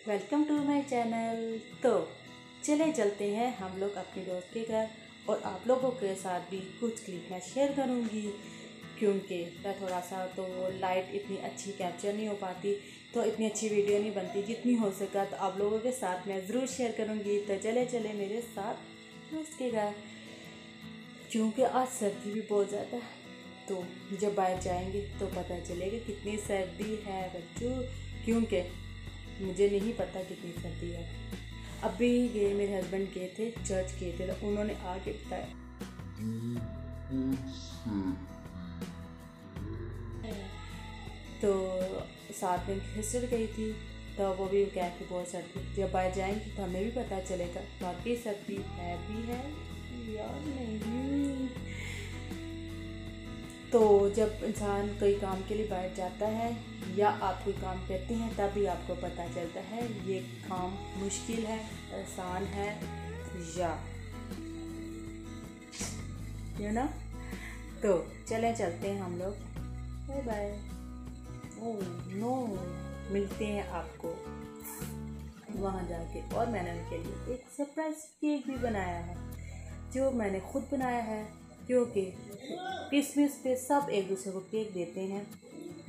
Welcome to my channel. तो चले चलते हैं हम लोग अपने दोस्त के घर और आप लोगों के साथ भी कुछ क्लिप मैं शेयर करूंगी, क्योंकि मैं थोड़ा सा तो लाइट इतनी अच्छी कैप्चर नहीं हो पाती, तो इतनी अच्छी वीडियो नहीं बनती। जितनी हो सका तो आप लोगों के साथ मैं ज़रूर शेयर करूंगी। तो चले मेरे साथ दोस्त के घर, क्योंकि आज सर्दी भी बहुत ज़्यादा है। तो जब बाहर जाएंगे तो पता चलेगा कितनी सर्दी है बच्चों, क्योंकि मुझे नहीं पता कितनी सर्दी है। अभी ये मेरे हस्बैंड गए थे, चर्च गए थे, तो उन्होंने आके बताया। तो साथ में सिस्टर गई थी, तो वो भी कह के बहुत सर्दी। जब बाहर जाएंगे तो हमें भी पता चलेगा बाकी सर्दी है भी है या नहीं। तो जब इंसान कोई काम के लिए बाहर जाता है या आप कोई काम करते हैं तभी आपको पता चलता है ये काम मुश्किल है, आसान है या ना। तो चले चलते हैं हम लोग। Bye bye. ओह नो, मिलते हैं आपको वहाँ जाके। और मैंने उनके लिए एक सरप्राइज केक भी बनाया है, जो मैंने खुद बनाया है, क्योंकि क्रिसमस पे सब एक दूसरे को केक देते हैं,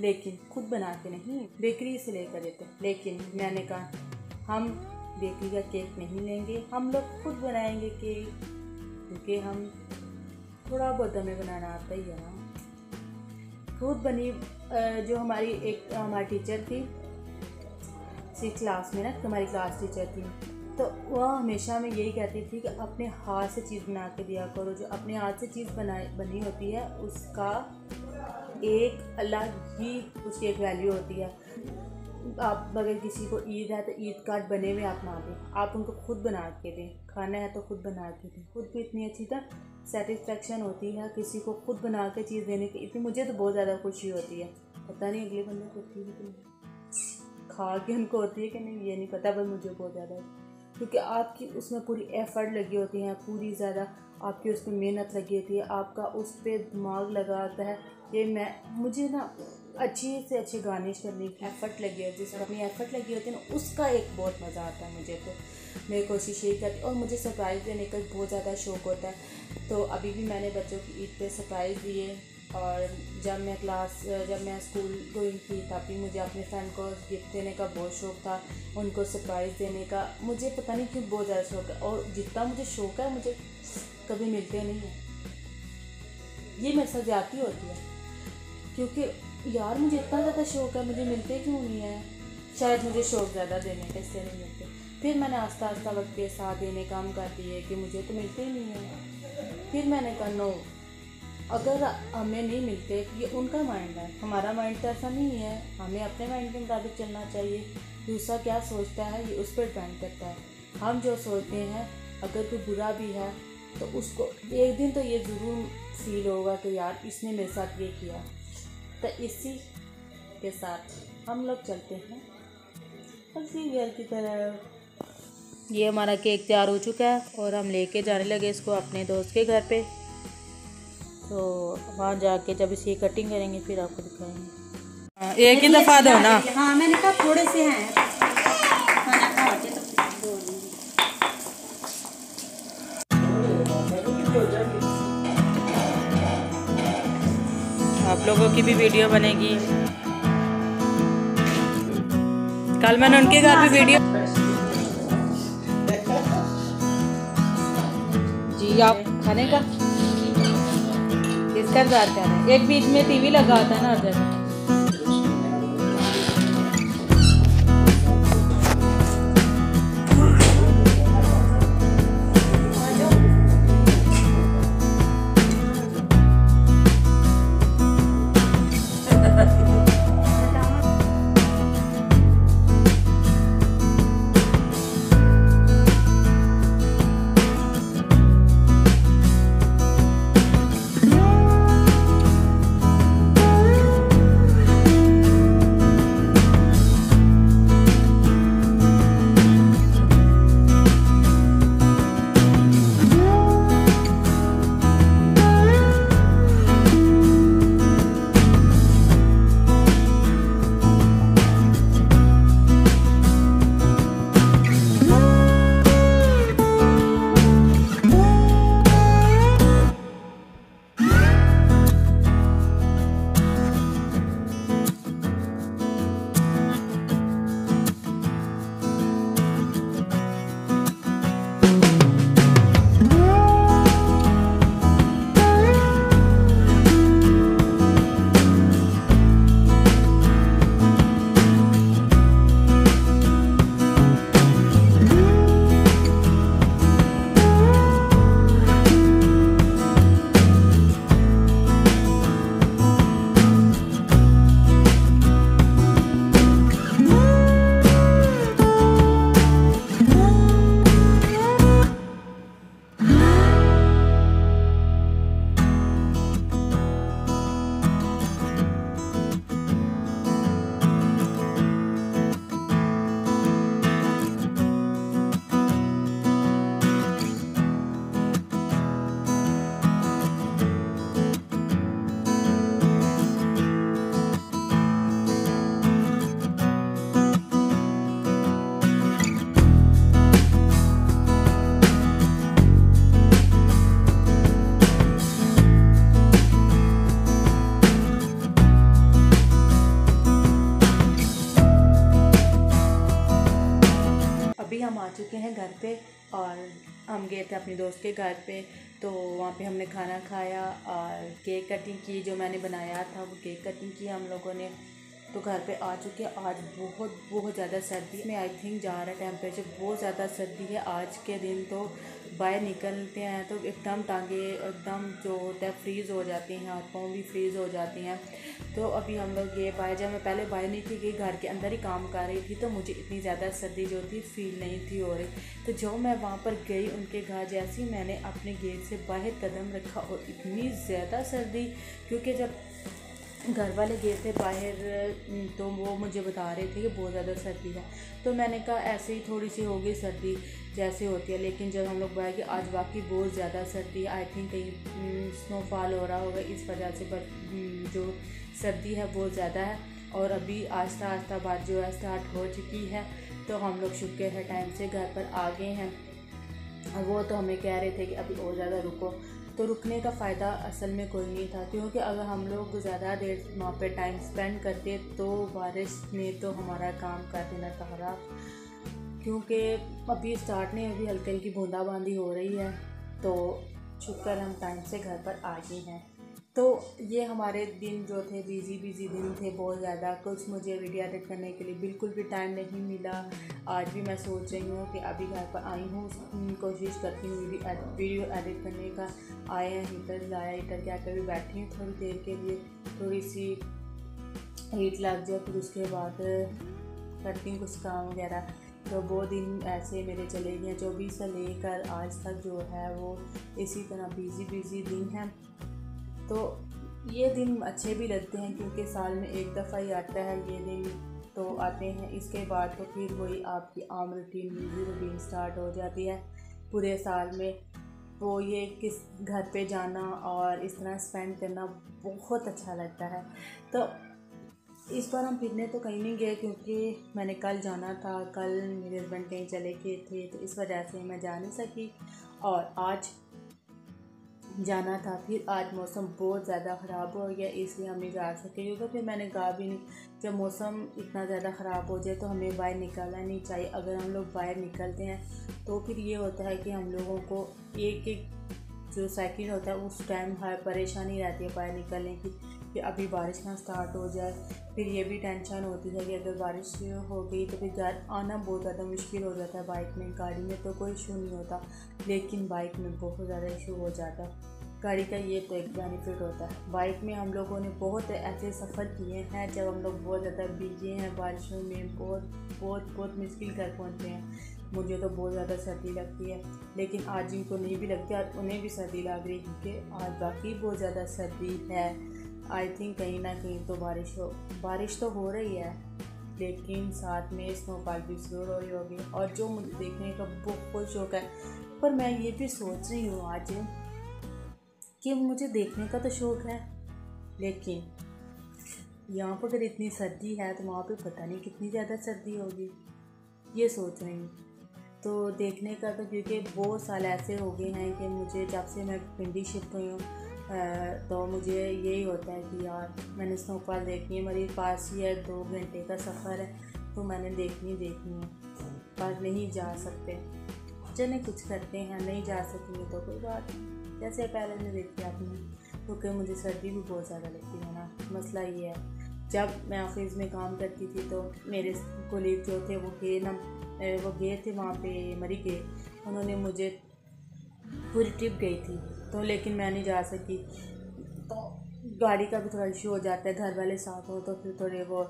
लेकिन खुद बना के नहीं, बेकरी से लेकर देते हैं। लेकिन मैंने कहा हम बेकरी का केक नहीं लेंगे, हम लोग खुद बनाएंगे केक, क्योंकि हम थोड़ा बहुत हमें बनाना आता ही है ना। खुद बनी जो हमारी टीचर थी 6th क्लास में ना, हमारी क्लास टीचर थी, तो वह हमेशा में यही कहती थी कि अपने हाथ से चीज़ बना के दिया करो। जो अपने हाथ से चीज़ बनी होती है उसका एक अलग ही उसकी एक वैल्यू होती है। आप अगर किसी को ईद है तो ईद कार्ड बने हुए आप ना दें, आप उनको खुद बना के दें। खाना है तो खुद बना के दें। खुद को इतनी अच्छी तरह सेटिस्फेक्शन होती है किसी को खुद बना के चीज़ देने की, इतनी मुझे तो बहुत ज़्यादा खुशी होती है। पता नहीं अगले बंदे को होती है कि नहीं, खा के उनको होती है कि नहीं ये नहीं पता, पर मुझे बहुत ज़्यादा, क्योंकि आपकी उसमें पूरी एफ़र्ट लगी होती है, पूरी ज़्यादा आपकी उस पर मेहनत लगी होती है, आपका उस पर दिमाग लगा होता है। ये मुझे ना अच्छी से अच्छे गार्निश करने की एफ़र्ट लगी है, जिसमें अपनी एफ़र्ट लगी होती है ना, उसका एक बहुत मज़ा आता है मुझे। तो मैं कोशिश यही करती, और मुझे सरप्राइज़ देने का बहुत ज़्यादा शौक़ होता है। तो अभी भी मैंने बच्चों की ईद पे सरप्राइज़ दिए, और जब मैं स्कूल गोइंग थी तब भी मुझे अपने फ्रेंड को गिफ्ट देने का बहुत शौक़ था, उनको सरप्राइज़ देने का मुझे पता नहीं क्यों बहुत ज़्यादा शौक़ है। और जितना मुझे शौक़ है मुझे कभी मिलते नहीं है, ये मेरे साथ ज़्यादती होती है, क्योंकि यार मुझे इतना ज़्यादा शौक़ है, मुझे मिलते क्यों नहीं है। शायद मुझे शौक़ ज़्यादा देने का, इससे नहीं मिलते। फिर मैंने आस्ता आस्ता वक्त के साथ देने काम कर दिए कि मुझे तो मिलते ही नहीं है। फिर मैंने कहा नो, अगर हमें नहीं मिलते ये उनका माइंड है, हमारा माइंड तो ऐसा नहीं है, हमें अपने माइंड के मुताबिक चलना चाहिए। दूसरा क्या सोचता है ये उस पर डिपेंड करता है। हम जो सोचते हैं अगर कोई बुरा भी है तो उसको एक दिन तो ये ज़रूर फील होगा कि यार इसने मेरे साथ ये किया। तो इसी के साथ हम लोग चलते हैं उसी घर की तरफ। ये हमारा केक तैयार हो चुका है और हम लेके जाने लगे इसको अपने दोस्त के घर पे। तो वहाँ जाके जब इसकी कटिंग करेंगे फिर आपको दिखाएंगे। एक ही दफ़ा दो ना। हाँ मैंने कहा थोड़े से हैं, खाना खाते तो दो दूँगी। आप लोगों की भी वीडियो बनेगी। कल मैंने उनके घर भी वीडियो। जी आप खाने का किसका इंतजार कर रहे हैं? एक बीच में टीवी लगा होता है ना उधर। हम आ चुके हैं घर पे और हम गए थे अपने दोस्त के घर पे, तो वहाँ पे हमने खाना खाया और केक कटिंग की। जो मैंने बनाया था वो केक कटिंग की हम लोगों ने। तो घर पे आ चुके हैं। आज बहुत ज़्यादा सर्दी में आई थिंक जा रहा है, टेम्परेचर बहुत ज़्यादा सर्दी है आज के दिन। तो बाहर निकलते हैं तो एकदम टांगे एकदम जो होता है फ्रीज़ हो जाती हैं, हाथ पाँव भी फ्रीज़ हो जाती हैं। तो अभी हम लोग ये बाहर, जब मैं पहले बाहर नहीं थी गई, घर के अंदर ही काम कर रही थी, तो मुझे इतनी ज़्यादा सर्दी जो थी फील नहीं थी हो रही। तो जो मैं वहाँ पर गई उनके घर, जैसे ही मैंने अपने गेट से बाहर कदम रखा और इतनी ज़्यादा सर्दी, क्योंकि जब घर वाले गए थे बाहर तो वो मुझे बता रहे थे कि बहुत ज़्यादा सर्दी है। तो मैंने कहा ऐसे ही थोड़ी सी होगी सर्दी जैसे होती है, लेकिन जब हम लोग बाहर गए आज वाकई बहुत ज़्यादा सर्दी है। आई थिंक कहीं स्नोफॉल हो रहा होगा, इस वजह से जो सर्दी है बहुत ज़्यादा है। और अभी आहिस्ता आहिस्ता बात जो है स्टार्ट हो चुकी है। तो हम लोग शुक्र है टाइम से घर पर आ गए हैं। और वो तो हमें कह रहे थे कि अभी और ज़्यादा रुको, तो रुकने का फ़ायदा असल में कोई नहीं था, क्योंकि अगर हम लोग ज़्यादा देर वहाँ पे टाइम स्पेंड करते तो बारिश ने तो हमारा काम कर देना था ख़राब। क्योंकि अभी स्टार्ट नहीं, अभी हल्की हल्की बूंदाबांदी हो रही है। तो शुक्र हम टाइम से घर पर आ गए हैं। तो ये हमारे दिन जो थे बिज़ी दिन थे बहुत ज़्यादा। कुछ मुझे वीडियो एडिट करने के लिए बिल्कुल भी टाइम नहीं मिला। आज भी मैं सोच रही हूँ कि अभी घर पर आई हूँ, कोशिश करती हूँ वीडियो एडिट करने का। आए हैं हीटर लाया, हीटर क्या कभी बैठी हूँ थोड़ी देर के लिए, थोड़ी सी हीट लग जाए, फिर उसके बाद करती हूँ कुछ काम वगैरह। तो वो दिन ऐसे मेरे चले गए, 24 से लेकर आज तक जो है वो इसी तरह बिज़ी दिन है। तो ये दिन अच्छे भी लगते हैं क्योंकि साल में एक दफ़ा ही आता है ये दिन, तो आते हैं। इसके बाद तो फिर वही आपकी आम रूटीन स्टार्ट हो जाती है पूरे साल में। वो ये किस घर पे जाना और इस तरह स्पेंड करना बहुत अच्छा लगता है। तो इस बार हम फिरने तो कहीं नहीं गए क्योंकि मैंने कल जाना था, कल मेरे हस्बैंड कहीं चले गए थे, तो इस वजह से मैं जा नहीं सकी। और आज जाना था, फिर आज मौसम बहुत ज़्यादा ख़राब हो गया, इसलिए हम नहीं जा सके। क्योंकि फिर मैंने कहा भी नहीं, जब मौसम इतना ज़्यादा ख़राब हो जाए तो हमें बाहर निकलना नहीं चाहिए। अगर हम लोग बाहर निकलते हैं तो फिर ये होता है कि हम लोगों को एक जो सेकंड होता है उस टाइम हर परेशानी रहती है बाहर निकलने की, कि अभी बारिश ना स्टार्ट हो जाए। फिर ये भी टेंशन होती है कि अगर बारिश हो गई तो फिर घर आना बहुत ज़्यादा मुश्किल हो जाता है। बाइक में, गाड़ी में तो कोई इशू नहीं होता, लेकिन बाइक में बहुत ज़्यादा इशू हो जाता है। गाड़ी का ये तो एक बेनिफिट होता है। बाइक में हम लोगों ने बहुत ऐसे सफ़र किए हैं जब हम लोग बहुत ज़्यादा भीगे हैं बारिशों में, बहुत मुश्किल कर पहुँचते हैं। मुझे तो बहुत ज़्यादा सर्दी लगती है, लेकिन आज जिनको नहीं भी लगती और उन्हें भी सर्दी लग रही है क्योंकि आज बाकी बहुत ज़्यादा सर्दी है। आई थिंक कहीं ना कहीं तो बारिश तो हो रही है, लेकिन साथ में स्नोफॉल भी ज़रूर हो रही होगी। और जो मुझे देखने का बहुत शौक़ है, पर मैं ये भी सोच रही हूँ आज कि मुझे देखने का तो शौक़ है, लेकिन यहाँ पर अगर इतनी सर्दी है तो वहाँ पे पता नहीं कितनी ज़्यादा सर्दी होगी, ये सोच रही हूँ। तो देखने का तो, क्योंकि बहुत साल ऐसे हो गए हैं कि मुझे जब से मैं पिंडी शिफ्ट हुई हूँ तो मुझे यही होता है कि यार मैंने स्नोफॉल देखनी है। मेरे पास ही है, 2 घंटे का सफ़र है, तो मैंने देखनी है, पर नहीं जा सकते। चलें कुछ करते हैं, नहीं जा सकेंगे तो कोई बात नहीं, जैसे पहले ने देखी आपने, क्योंकि मुझे सर्दी भी बहुत ज़्यादा लगती है ना। मसला ये है, जब मैं ऑफिस में काम करती थी तो मेरे कोलीग जो थे वो गए थे वहाँ पे मरी गए, उन्होंने मुझे पूरी ट्रिप गई थी तो, लेकिन मैं नहीं जा सकी। तो गाड़ी का भी थोड़ा इशू हो जाता है, घर वाले साथ हो तो फिर थोड़े वो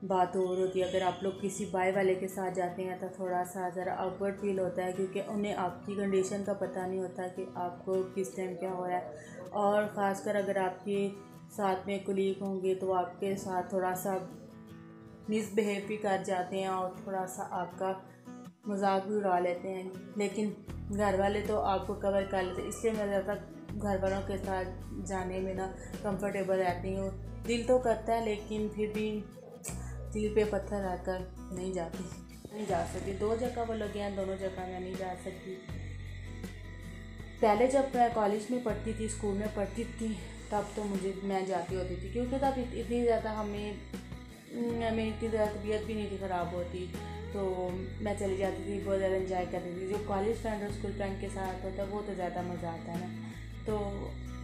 बात और होती है। अगर आप लोग किसी बाय वाले के साथ जाते हैं तो थोड़ा सा ज़रा awkward फील होता है, क्योंकि उन्हें आपकी कंडीशन का पता नहीं होता कि आपको किस टाइम क्या हो रहा है। और ख़ासकर अगर आपके साथ में कोलीग होंगे तो आपके साथ थोड़ा सा मिसबिहेव भी कर जाते हैं और थोड़ा सा आपका मजाक भी उड़ा लेते हैं, लेकिन घर वाले तो आपको कवर कर लेते हैं। इसलिए मैं ज़्यादा घर वालों के साथ जाने में ना कंफर्टेबल रहती हूँ। दिल तो करता है, लेकिन फिर भी दिल पे पत्थर रखकर नहीं जा सकती। 2 जगह वो लोग हैं, दोनों जगह मैं नहीं जा सकती। पहले जब मैं कॉलेज में पढ़ती थी, स्कूल में पढ़ती थी, तब तो मैं जाती होती थी, क्योंकि तब इतनी ज़्यादा मेरी इतनी ज़्यादा तबीयत भी नहीं थी ख़राब होती, तो मैं चली जाती थी, बहुत ज़्यादा इंजॉय करती थी। जो कॉलेज फ्रेंड और स्कूल फ्रेंड के साथ होता है वो तो ज़्यादा मज़ा आता है ना। तो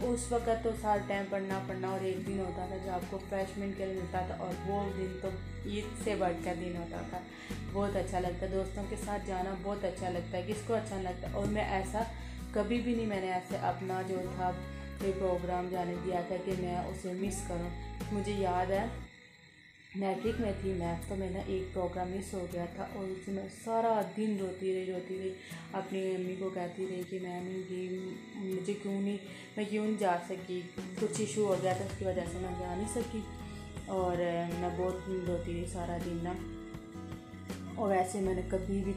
उस वक्त तो सारा टाइम पढ़ना और एक दिन होता था जो आपको फ्रेशमेंट के लिए मिलता था, और वो दिन तो ईद से बढ़कर दिन होता था। बहुत अच्छा लगता है, दोस्तों के साथ जाना बहुत अच्छा लगता है, किसको अच्छा नहीं लगता। और मैं ऐसा कभी भी नहीं, मैंने ऐसे अपना जो था कोई प्रोग्राम जाने दिया था कि मैं उसे मिस करूं। मुझे याद है मैट्रिक में थी मैं, तो मैंने एक प्रोग्राम मिस हो गया था और उसमें मैं सारा दिन रोती रही। अपनी मम्मी को कहती रही कि मैं नहीं गई, मुझे मैं क्यों नहीं जा सकी, कुछ इशू हो गया था उसकी वजह से मैं जा नहीं सकी। और मैं बहुत रोती रही सारा दिन ना। और वैसे मैंने कभी भी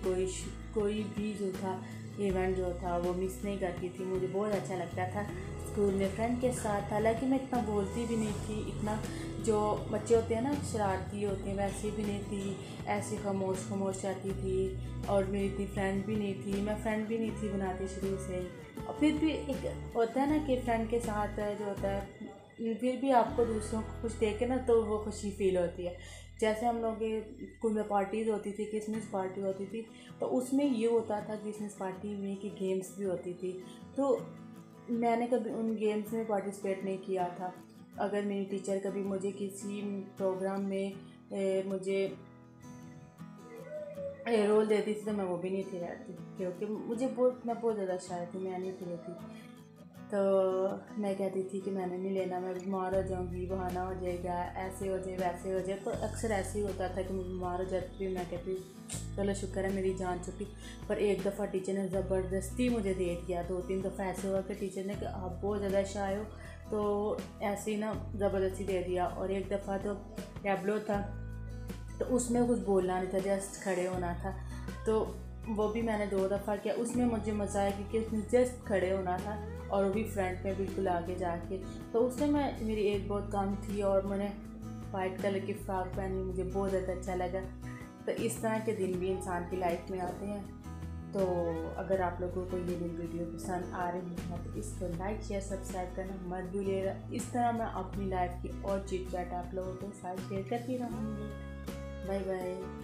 कोई भी जो था इवेंट जो था वो मिस नहीं करती थी। मुझे बहुत अच्छा लगता था स्कूल में फ्रेंड के साथ। हालांकि मैं इतना बोलती भी नहीं थी, इतना जो बच्चे होते हैं ना शरारती होते हैं वैसे भी नहीं थी, ऐसी खामोश रहती थी। और मेरी इतनी फ्रेंड भी नहीं थी, मैं फ्रेंड भी नहीं थी बनाती शुरू से। और फिर भी एक होता है ना कि फ्रेंड के साथ जो होता है, फिर भी आपको दूसरों को कुछ देखे ना तो वो खुशी फील होती है। जैसे हम लोग स्कूल में पार्टीज़ होती थी, क्रिसमस पार्टी होती थी, तो उसमें ये होता था क्रिसमस पार्टी में कि गेम्स भी होती थी। तो मैंने कभी उन गेम्स में पार्टिसिपेट नहीं किया था। अगर मेरी टीचर कभी मुझे किसी प्रोग्राम में मुझे रोल देती थी तो मैं वो भी नहीं थी रहती, क्योंकि मैं बहुत ज़्यादा शाय थी, मैं नहीं थी रहती। तो मैं कहती थी कि मैंने नहीं लेना, मैं बीमार हो जाऊंगी, बहाना हो जाएगा, ऐसे हो जाए वैसे हो जाए। तो अक्सर ऐसे ही होता था कि मैं बीमार हो जाती थी। मैं कहती चलो शुक्र है मेरी जान छुट्टी। पर एक दफ़ा टीचर ने ज़बरदस्ती मुझे दे दिया। 2-3 दफ़ा ऐसे हुआ कि टीचर ने कि आप बहुत ज़्यादा शाय हो, तो ऐसे ही ना ज़बरदस्ती दे दिया। और एक दफ़ा तो टैबलो था, तो उसमें कुछ बोलना नहीं था, जस्ट खड़े होना था। तो वो भी मैंने 2 दफ़ा किया। उसमें मुझे मज़ा आया क्योंकि उसमें जस्ट खड़े होना था, और वो भी फ्रंट में बिल्कुल आगे जाके। तो उसमें मेरी एज बहुत कम थी और मैंने वाइट कलर की फ्रॉक पहनी, मुझे बहुत ज़्यादा अच्छा लगा। तो इस तरह के दिन भी इंसान की लाइफ में आते हैं। तो अगर आप लोगों को ये वीडियो पसंद आ रही है तो इसको लाइक शेयर सब्सक्राइब करना मत भूलिएगा। इस तरह मैं अपनी लाइफ की और चिट चैट आप लोगों के साथ शेयर करती रहूँगी। Bye bye.